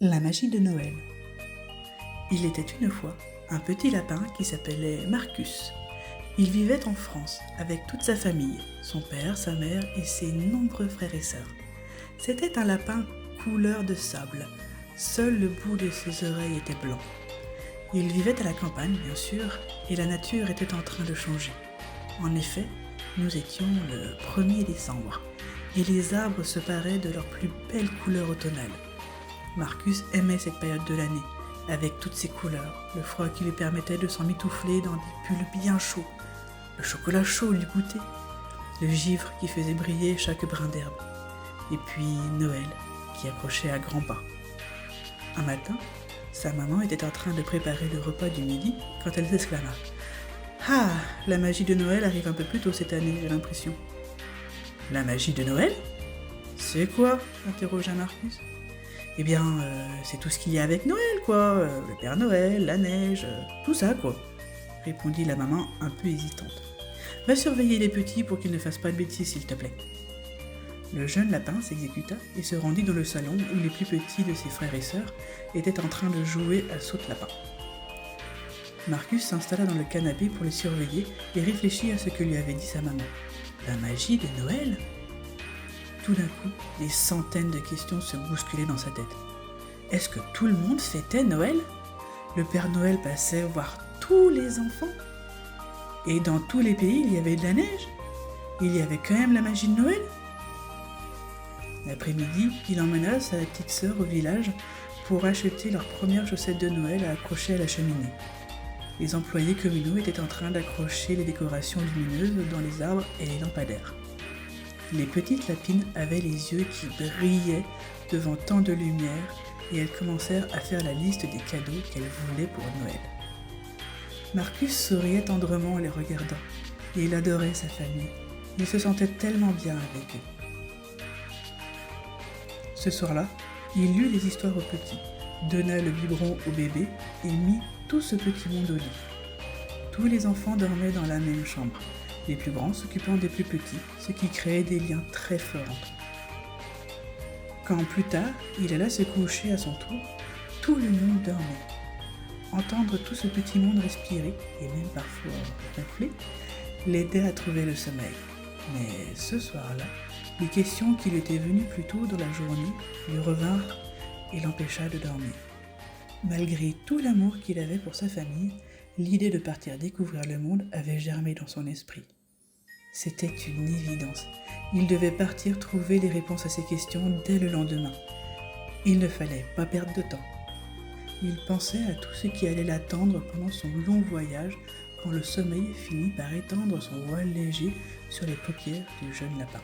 La magie de Noël. Il était une fois un petit lapin qui s'appelait Marcus. Il vivait en France avec toute sa famille, son père, sa mère et ses nombreux frères et sœurs. C'était un lapin couleur de sable. Seul le bout de ses oreilles était blanc. Il vivait à la campagne, bien sûr, et la nature était en train de changer. En effet, nous étions le 1er décembre, et les arbres se paraient de leur plus belle couleur automnale. Marcus aimait cette période de l'année, avec toutes ses couleurs, le froid qui lui permettait de s'emmitoufler dans des pulls bien chauds, le chocolat chaud du goûter, le givre qui faisait briller chaque brin d'herbe, et puis Noël qui approchait à grands pas. Un matin, sa maman était en train de préparer le repas du midi quand elle s'exclama « Ah, la magie de Noël arrive un peu plus tôt cette année, j'ai l'impression. »« La magie de Noël ? C'est quoi ?» interrogea Marcus. « Eh bien, c'est tout ce qu'il y a avec Noël, quoi. Le Père Noël, la neige, tout ça, quoi. » répondit la maman un peu hésitante. « Va surveiller les petits pour qu'ils ne fassent pas de bêtises, s'il te plaît. » Le jeune lapin s'exécuta et se rendit dans le salon où les plus petits de ses frères et sœurs étaient en train de jouer à saute-lapin. Marcus s'installa dans le canapé pour les surveiller et réfléchit à ce que lui avait dit sa maman. La magie de Noël ? Tout d'un coup, des centaines de questions se bousculaient dans sa tête. Est-ce que tout le monde fêtait Noël ? Le Père Noël passait voir tous les enfants ? Et dans tous les pays, il y avait de la neige ? Il y avait quand même la magie de Noël ? L'après-midi, il emmena sa petite sœur au village pour acheter leurs premières chaussettes de Noël à accrocher à la cheminée. Les employés communaux étaient en train d'accrocher les décorations lumineuses dans les arbres et les lampadaires. Les petites lapines avaient les yeux qui brillaient devant tant de lumière et elles commencèrent à faire la liste des cadeaux qu'elles voulaient pour Noël. Marcus souriait tendrement en les regardant et il adorait sa famille. Il se sentait tellement bien avec eux. Ce soir-là, il lut les histoires aux petits, donna le biberon au bébé et mit tout ce petit monde au lit. Tous les enfants dormaient dans la même chambre, les plus grands s'occupant des plus petits, ce qui créait des liens très forts entre eux. Quand plus tard, il alla se coucher à son tour, tout le monde dormait. Entendre tout ce petit monde respirer, et même parfois ronfler, l'aidait à trouver le sommeil. Mais ce soir-là, les questions qui lui étaient venues plus tôt dans la journée lui revinrent et l'empêcha de dormir. Malgré tout l'amour qu'il avait pour sa famille, l'idée de partir découvrir le monde avait germé dans son esprit. C'était une évidence. Il devait partir trouver les réponses à ses questions dès le lendemain. Il ne fallait pas perdre de temps. Il pensait à tout ce qui allait l'attendre pendant son long voyage quand le sommeil finit par étendre son voile léger sur les paupières du jeune lapin.